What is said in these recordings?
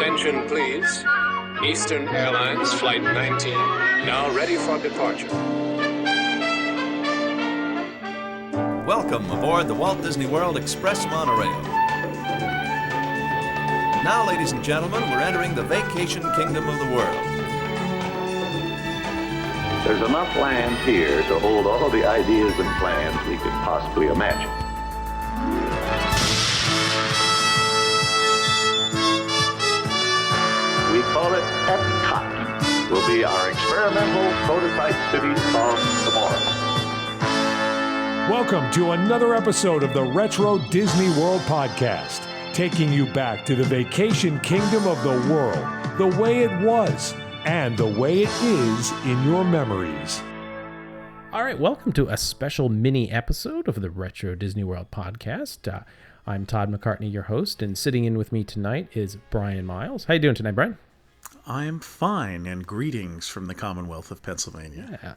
Attention, please. Eastern Airlines Flight 19, now ready for departure. Welcome aboard the Walt Disney World Express monorail. Now, ladies and gentlemen, we're entering the vacation kingdom of the world. There's enough land here to hold all of the ideas and plans we could possibly imagine. We call it EPCOT. Will be our experimental prototype city of tomorrow. Welcome to another episode of the Retro Disney World Podcast, taking you back to the vacation kingdom of the world, the way it was, and the way it is in your memories. All right, welcome to a special mini episode of the Retro Disney World Podcast. I'm Todd McCartney, your host, and sitting in with me tonight is Brian Miles. How you doing tonight, Brian? I'm fine, and greetings from the Commonwealth of Pennsylvania. Yeah.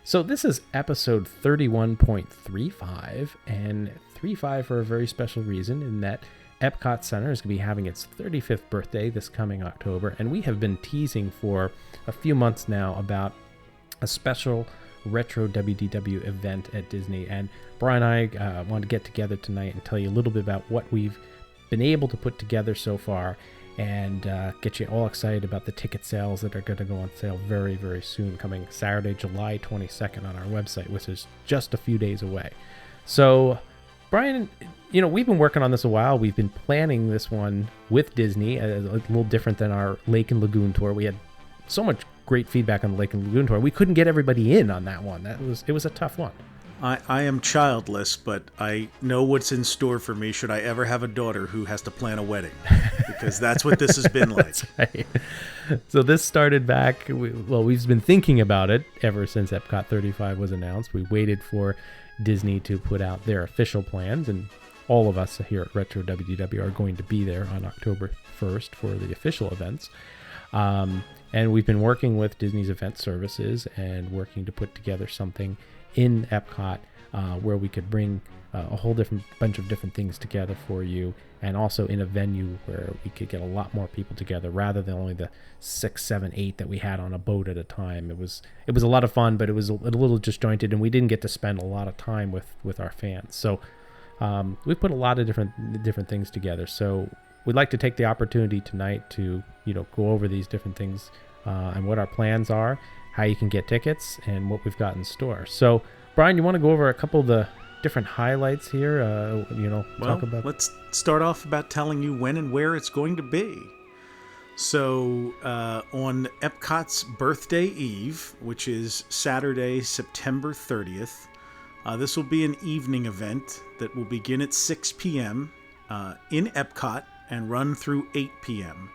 So this is episode 31.35, and 35 for a very special reason, in that EPCOT Center is going to be having its 35th birthday this coming October, and we have been teasing for a few months now about a special RetroWDW event at Disney. And Brian and I want to get together tonight and tell you a little bit about what we've been able to put together so far, and get you all excited about the ticket sales that are going to go on sale very, very soon, coming Saturday, July 22nd on our website, which is just a few days away. So, Brian, you know, we've been working on this a while. We've been planning this one with Disney, a little different than our Lake and Lagoon Tour. We had so much great feedback on the Lake and Lagoon Tour. We couldn't get everybody in on that one. It was a tough one. I am childless, but I know what's in store for me should I ever have a daughter who has to plan a wedding, because that's what this has been like. Right. So this started back, we've been thinking about it ever since EPCOT35 was announced. We waited for Disney to put out their official plans, and all of us here at RetroWDW are going to be there on October 1st for the official events. And we've been working with Disney's event services and working to put together something in Epcot where we could bring a whole bunch of different things together for you, and also in a venue where we could get a lot more people together rather than only the 6, 7, 8 that we had on a boat at a time. It was a lot of fun, but it was a little disjointed, and we didn't get to spend a lot of time with our fans. So we put a lot of different things together. So we'd like to take the opportunity tonight to go over these different things and what our plans are, how you can get tickets, and what we've got in store. So, Brian, you want to go over a couple of the different highlights here? Talk about. Let's start off about telling you when and where it's going to be. So, on Epcot's birthday eve, which is Saturday, September 30th, this will be an evening event that will begin at 6 p.m. In Epcot and run through 8 p.m.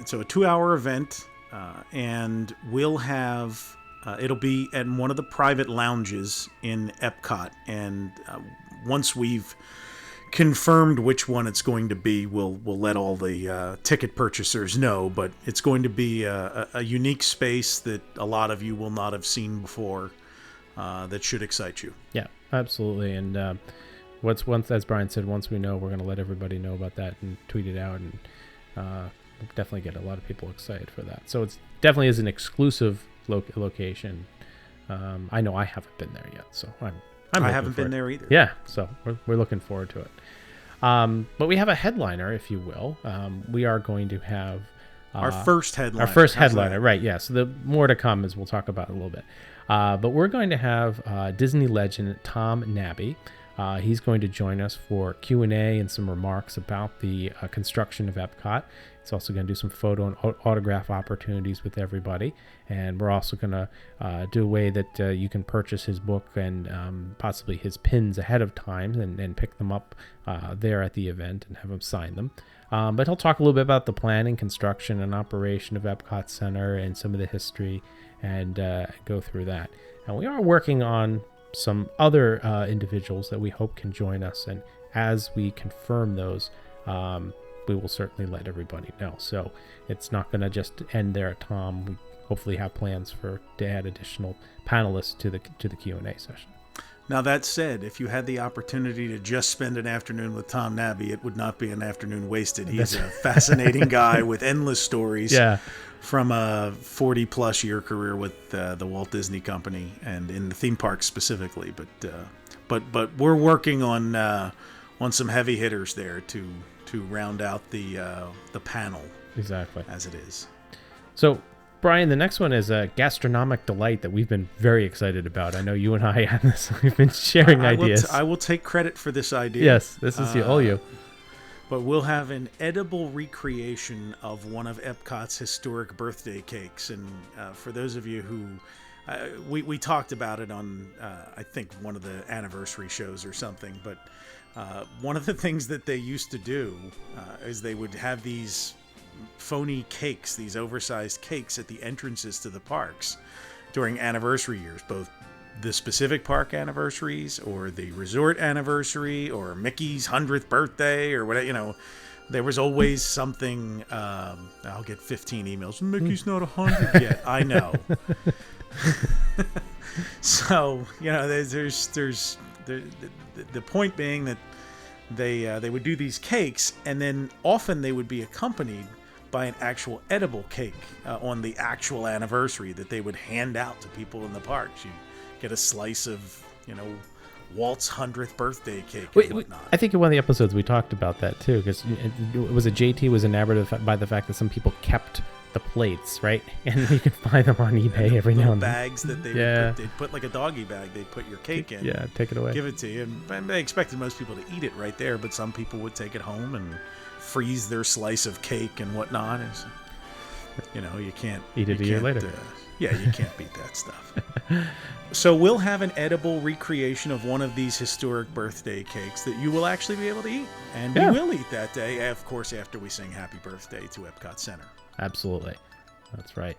So a 2-hour event. And we'll have, it'll be at one of the private lounges in Epcot. And once we've confirmed which one it's going to be, we'll let all the ticket purchasers know. But it's going to be a unique space that a lot of you will not have seen before, that should excite you. Yeah, absolutely. And as Brian said, once we know, we're going to let everybody know about that and tweet it out, and we'll definitely get a lot of people excited for that. So it's definitely is an exclusive location. I know I haven't been there yet, so I haven't been there either. Yeah, so we're looking forward to it. But we have a headliner, if you will. We are going to have our first headliner. Our first headliner, right? Yeah. So the more to come, as we'll talk about in a little bit. But we're going to have Disney legend Tom Nabby. He's going to join us for Q&A and some remarks about the construction of Epcot. He's also going to do some photo and autograph opportunities with everybody. And we're also going to do a way that you can purchase his book and possibly his pins ahead of time and pick them up there at the event and have him sign them. But he'll talk a little bit about the planning, construction, and operation of EPCOT Center and some of the history, and go through that. And we are working on some other individuals that we hope can join us, and as we confirm those, we will certainly let everybody know. So it's not going to just end there at Tom. We hopefully have plans to add additional panelists to the Q&A session. Now, that said, if you had the opportunity to just spend an afternoon with Tom Nabby, it would not be an afternoon wasted. He's a fascinating guy with endless stories from a 40-plus year career with the Walt Disney Company and in the theme parks specifically. But we're working on some heavy hitters there to round out the panel. Exactly. As it is. So, Brian, the next one is a gastronomic delight that we've been very excited about. I know you and I on this. We've been sharing ideas. I will take credit for this idea. Yes, this is all you. But we'll have an edible recreation of one of Epcot's historic birthday cakes. And for those of you who... we talked about it on, I think, one of the anniversary shows or something. But one of the things that they used to do is they would have these phony cakes, these oversized cakes at the entrances to the parks during anniversary years, both the specific park anniversaries or the resort anniversary or Mickey's 100th birthday or whatever, there was always something. I'll get 15 emails. Mickey's not 100 yet. I know. So, there's the point being that they would do these cakes, and then often they would be accompanied by an actual edible cake on the actual anniversary that they would hand out to people in the parks. You get a slice of, Walt's 100th birthday cake and whatnot. I think in one of the episodes we talked about that too, because JT was enamored by the fact that some people kept the plates, right? And you can find them on eBay every now and then. Bags that they'd put like a doggy bag. They'd put your cake in. Yeah, take it away. Give it to you. And they expected most people to eat it right there, but some people would take it home and freeze their slice of cake and whatnot. You can't eat it a year later. You can't beat that stuff. So we'll have an edible recreation of one of these historic birthday cakes that you will actually be able to eat, and we will eat that day, of course, after we sing Happy Birthday to EPCOT Center. Absolutely, that's right.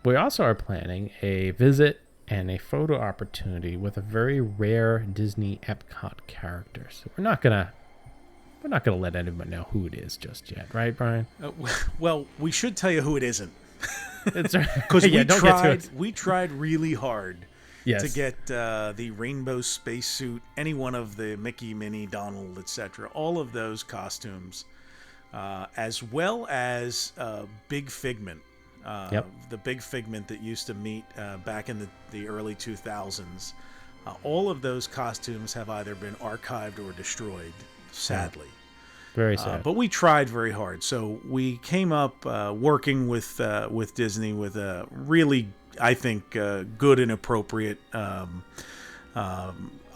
We also are planning a visit and a photo opportunity with a very rare Disney Epcot character. So we're not gonna let anyone know who it is just yet, right, Brian? Well, we should tell you who it isn't. That's right. Because we tried really hard to get the rainbow spacesuit, any one of the Mickey, Minnie, Donald, etc., all of those costumes, as well as Big Figment. The Big Figment that used to meet back in the early 2000s. All of those costumes have either been archived or destroyed, sadly. Very sad. But we tried very hard. So we came up working with Disney with a really, I think, good and appropriate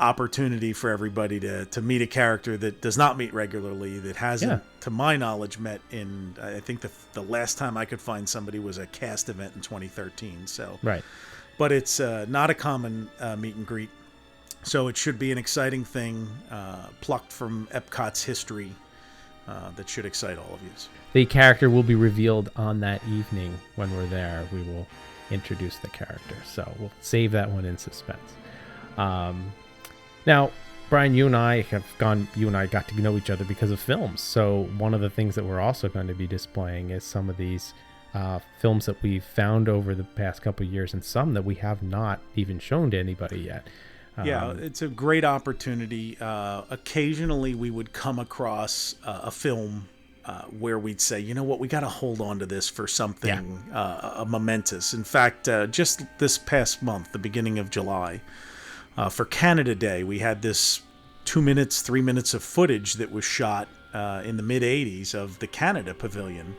opportunity for everybody to meet a character that does not meet regularly, that hasn't, to my knowledge, met in, I think the last time I could find somebody was a cast event in 2013. So, right. But it's not a common meet and greet. So it should be an exciting thing plucked from Epcot's history. That should excite all of you. The character will be revealed on that evening when we're there. We will introduce the character, so we'll save that one in suspense. Now, Brian, you and I got to know each other because of films. So one of the things that we're also going to be displaying is some of these films that we've found over the past couple of years, and some that we have not even shown to anybody yet. It's a great opportunity. Occasionally we would come across a film where we'd say, you know what, we got to hold on to this for something momentous. In fact, just this past month, the beginning of July, for Canada Day, we had this 3 minutes of footage that was shot in the mid-'80s of the Canada Pavilion.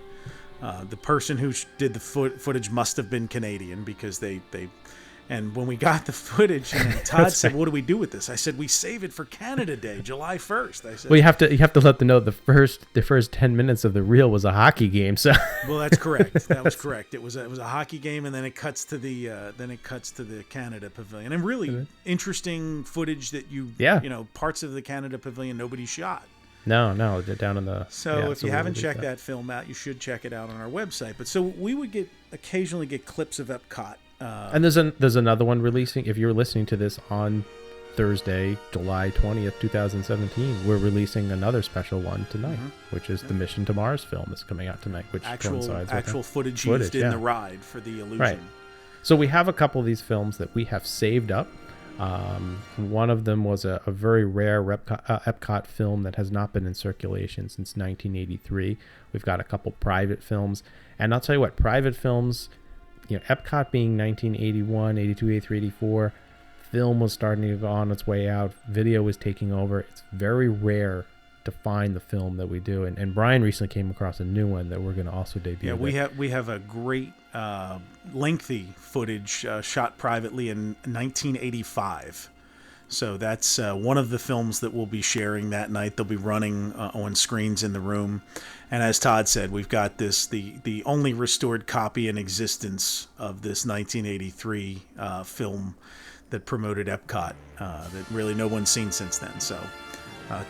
The person who did the footage must have been Canadian, because they and when we got the footage, and Todd said, "What do we do with this?" I said, "We save it for Canada Day, July 1st." I said, "Well, you have to let them know the first 10 minutes of the reel was a hockey game." So, well, that's correct. That was correct. It was a hockey game, and then it cuts to the Canada Pavilion, and really interesting footage that parts of the Canada Pavilion nobody shot. No, they're down in the. So if you haven't checked that film out, you should check it out on our website. But so we would occasionally get clips of Epcot. And there's another one releasing. If you're listening to this on Thursday, July 20th, 2017, we're releasing another special one tonight, which is the Mission to Mars film that's coming out tonight, which coincides with actual footage used in the ride for the illusion. Right. So we have a couple of these films that we have saved up. One of them was a very rare Epcot film that has not been in circulation since 1983. We've got a couple private films. And I'll tell you what, private films, Epcot being 1981, 82, 83, 84, film was starting to go on its way out. Video was taking over. It's very rare to find the film that we do. And Brian recently came across a new one that we're going to also debut. Yeah, we have a great lengthy footage shot privately in 1985. So that's one of the films that we'll be sharing that night. They'll be running on screens in the room. And as Todd said, we've got the only restored copy in existence of this 1983 film that promoted Epcot that really no one's seen since then. So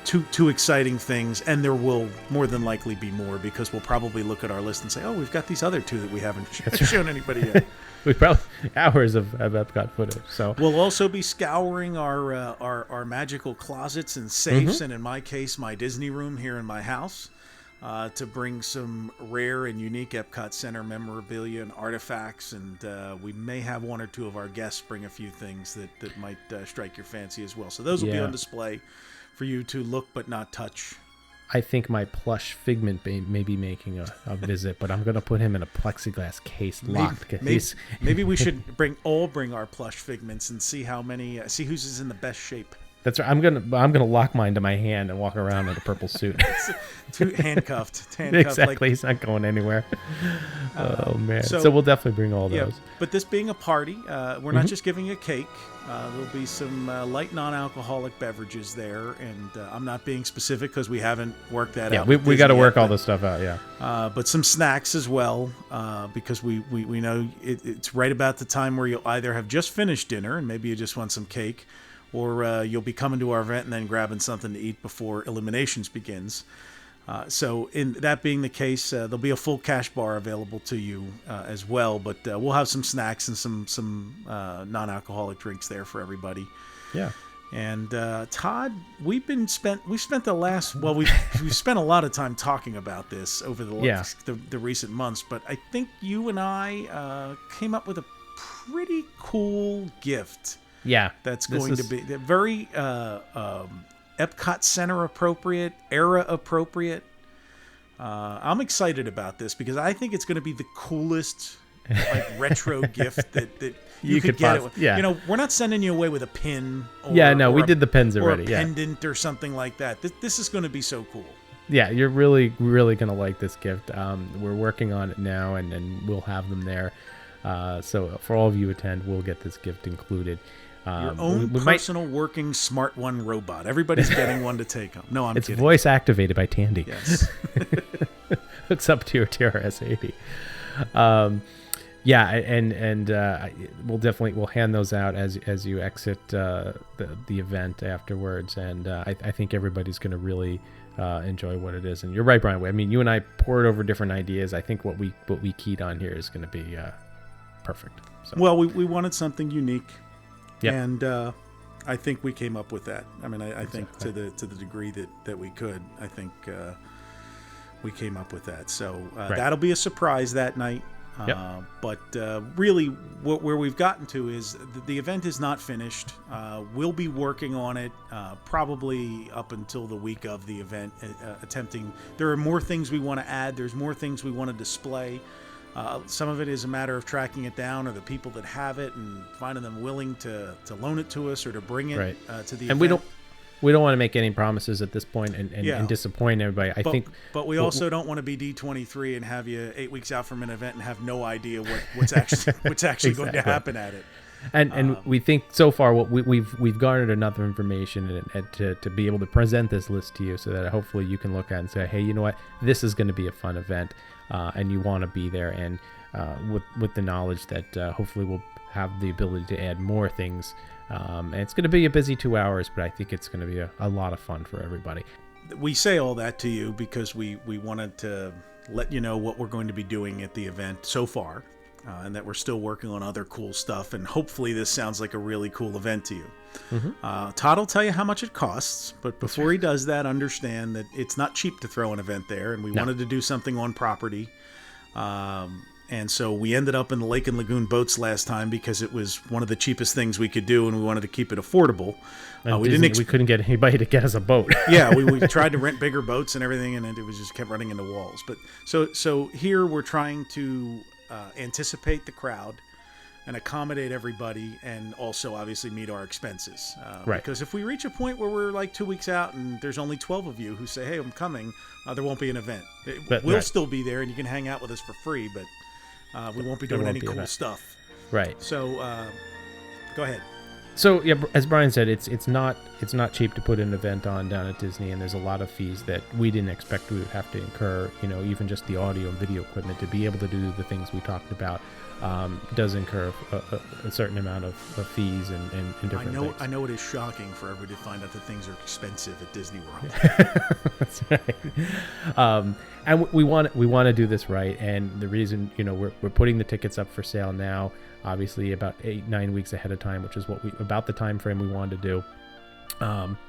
two exciting things, and there will more than likely be more, because we'll probably look at our list and say, oh, we've got these other two that we haven't shown anybody yet. We probably hours of Epcot footage. So we'll also be scouring our magical closets and safes, and in my case, my Disney room here in my house, to bring some rare and unique Epcot Center memorabilia and artifacts, and we may have one or two of our guests bring a few things that might strike your fancy as well. So those will be on display for you to look but not touch. I think my plush Figment may be making a visit, but I'm going to put him in a plexiglass case locked. Maybe we should bring our plush Figments and see see who's is in the best shape. That's right. I'm gonna lock mine to my hand and walk around in a purple suit. handcuffed. Exactly. Like, he's not going anywhere. Oh man. So we'll definitely bring all those. But this being a party, we're not just giving a cake. There'll be some light non-alcoholic beverages there, and I'm not being specific because we haven't worked that out. Yeah, we got to work all this stuff out. Yeah. But some snacks as well, because we know it's right about the time where you'll either have just finished dinner and maybe you just want some cake, or you'll be coming to our event and then grabbing something to eat before Eliminations begins. So in that being the case, there'll be a full cash bar available to you as well, but we'll have some snacks and some non-alcoholic drinks there for everybody. Yeah. And Todd, we've spent a lot of time talking about this over the recent months, but I think you and I came up with a pretty cool gift. Yeah, that's going to be very Epcot Center appropriate, era appropriate. I'm excited about this because I think it's going to be the coolest retro gift that you could get. Yeah. We're not sending you away with a pin. We did the pins already. Or a pendant or something like that. This is going to be so cool. Yeah, you're really, really going to like this gift. We're working on it now, and we'll have them there. So for all of you who attend, we'll get this gift included. Your own personal working Smart One robot. Everybody's getting one to take home. No, I'm kidding. It's voice activated by Tandy. Yes. Hooks up to your TRS-80. We'll hand those out as you exit the event afterwards, and I think everybody's going to really enjoy what it is. And you're right, Brian. I mean, you and I poured over different ideas. I think what we keyed on here is going to be perfect. So. Well, we wanted something unique. Yep. And I think we came up with that. I mean, I think to the degree that we could, I think we came up with that. So that'll be a surprise that night. But really, where we've gotten to is the event is not finished. We'll be working on it probably up until the week of the event, attempting. There are more things we want to add. There's more things we want to display. Some of it is a matter of tracking it down, or the people that have it and finding them willing to loan it to us or to bring it to the event. And we don't want to make any promises at this point and disappoint everybody. But we also don't want to be D23 and have you 8 weeks out from an event and have no idea what's actually exactly going to happen at it. And we think so far we've garnered enough information and to be able to present this list to you, so that hopefully you can look at it and say, hey, you know what, this is going to be a fun event. And you want to be there, and with the knowledge that hopefully we'll have the ability to add more things. And it's going to be a busy 2 hours, but I think it's going to be a lot of fun for everybody. We say all that to you because we wanted to let you know what we're going to be doing at the event so far, and that we're still working on other cool stuff. And hopefully this sounds like a really cool event to you. Mm-hmm. Todd will tell you how much it costs, but before he does that, understand that it's not cheap to throw an event there, and we wanted to do something on property. And so we ended up in the Lake and Lagoon boats last time because it was one of the cheapest things we could do, and we wanted to keep it affordable. We couldn't get anybody to get us a boat. Yeah, we tried to rent bigger boats and everything, and it was just kept running into walls. But so here we're trying to anticipate the crowd and accommodate everybody, and also obviously meet our expenses. Right. Because if we reach a point where we're like 2 weeks out and there's only 12 of you who say, "Hey, I'm coming," there won't be an event. We'll still be there, and you can hang out with us for free, but we won't be doing any cool stuff. Right. So go ahead. So yeah, as Brian said, it's not cheap to put an event on down at Disney, and there's a lot of fees that we didn't expect we would have to incur. Even just the audio and video equipment to be able to do the things we talked about does incur a certain amount of fees and different things. I know it is shocking for everybody to find out that things are expensive at Disney World. That's right. And we want to do this right, and the reason we're putting the tickets up for sale now, obviously about 8-9 weeks ahead of time, which is about the time frame we wanted to do,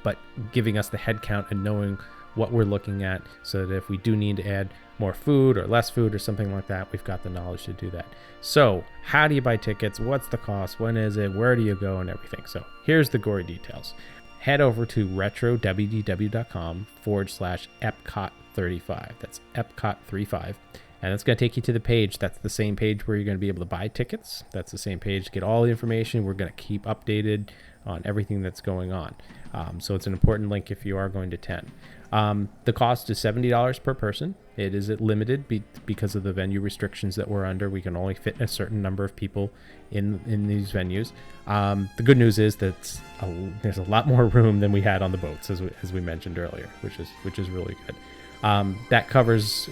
but giving us the head count and knowing what we're looking at, so that if we do need to add more food or less food or something like that, we've got the knowledge to do that. So how do you buy tickets? What's the cost? When is it? Where do you go? And everything. So here's the gory details. Head over to RetroWDW.com/EPCOT35. That's EPCOT35. And it's going to take you to the page. That's the same page where you're going to be able to buy tickets. That's the same page to get all the information. We're going to keep updated on everything that's going on. So it's an important link if you are going to attend. The cost is $70 per person. It is limited because of the venue restrictions that we're under. We can only fit a certain number of people in these venues. The good news is that there's a lot more room than we had on the boats, as we mentioned earlier, which is really good. That covers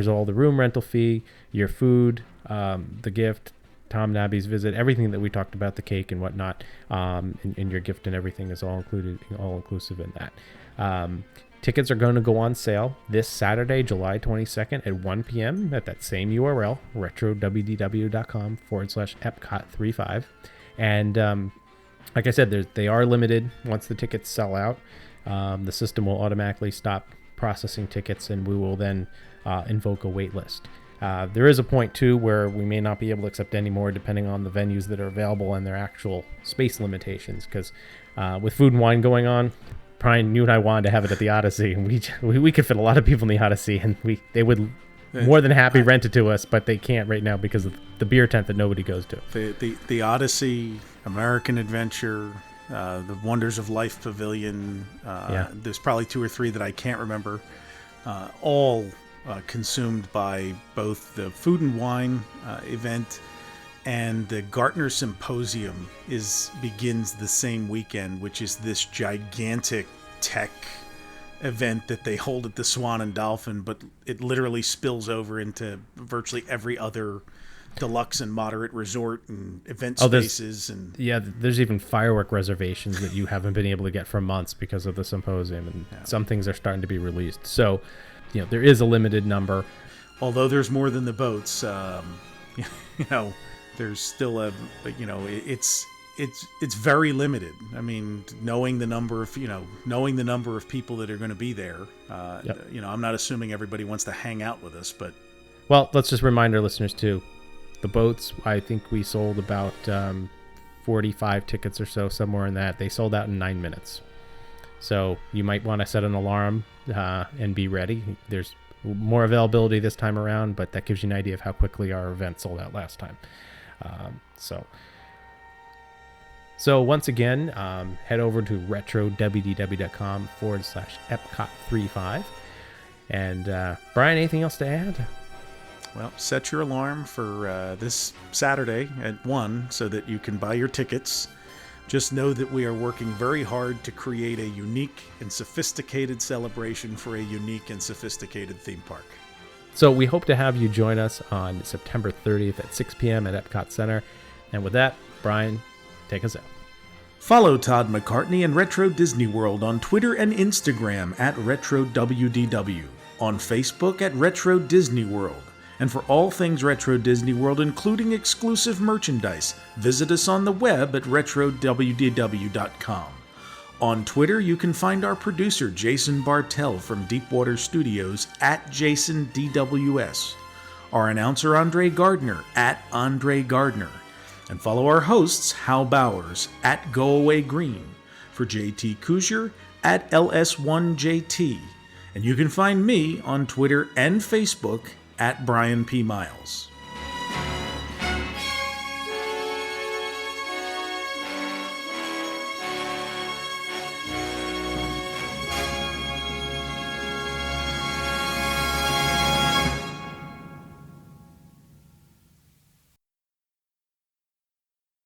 all the room rental fee, your food, the gift, Tom Nabby's visit, everything that we talked about, the cake and whatnot, and your gift and everything is all inclusive in that. Tickets are going to go on sale this Saturday, July 22nd at 1 p.m. at that same URL, RetroWDW.com/EPCOT35. And like I said, they are limited. Once the tickets sell out, the system will automatically stop processing tickets, and we will then invoke a wait list. There is a point, too, where we may not be able to accept any more depending on the venues that are available and their actual space limitations, because with food and wine going on, Brian, you and I wanted to have it at the Odyssey, and we could fit a lot of people in the Odyssey, and they would more than happy rent it to us, but they can't right now because of the beer tent that nobody goes to. The Odyssey, American Adventure, the Wonders of Life Pavilion, there's probably 2 or 3 that I can't remember, all consumed by both the food and wine event, and the Gartner Symposium begins the same weekend, which is this gigantic tech event that they hold at the Swan and Dolphin, but it literally spills over into virtually every other deluxe and moderate resort and event spaces. There's even firework reservations that you haven't been able to get for months because of the symposium, and some things are starting to be released. So, there is a limited number. Although there's more than the boats, there's still it's very limited. I mean, knowing the number of people that are going to be there, I'm not assuming everybody wants to hang out with us, but well, let's just remind our listeners too. The boats, I think we sold about 45 tickets or so, somewhere in that. They sold out in 9 minutes. So you might want to set an alarm and be ready. There's more availability this time around, but that gives you an idea of how quickly our event sold out last time. So once again, head over to RetroWDW.com/EPCOT35. And Brian, anything else to add? Well, set your alarm for this Saturday at 1 so that you can buy your tickets. Just know that we are working very hard to create a unique and sophisticated celebration for a unique and sophisticated theme park. So we hope to have you join us on September 30th at 6 p.m. at EPCOT Center. And with that, Brian, take us out. Follow Todd McCartney and Retro Disney World on Twitter and Instagram at RetroWDW, on Facebook at Retro Disney World. And for all things Retro Disney World, including exclusive merchandise, visit us on the web at RetroWDW.com. On Twitter, you can find our producer, Jason Bartell from Deepwater Studios, at JasonDWS. our announcer Andre Gardner at Andre Gardner, and follow our hosts Hal Bowers at Go Away Green, for JT Kuzier at LS1JT, and you can find me on Twitter and Facebook at Brian P. Miles.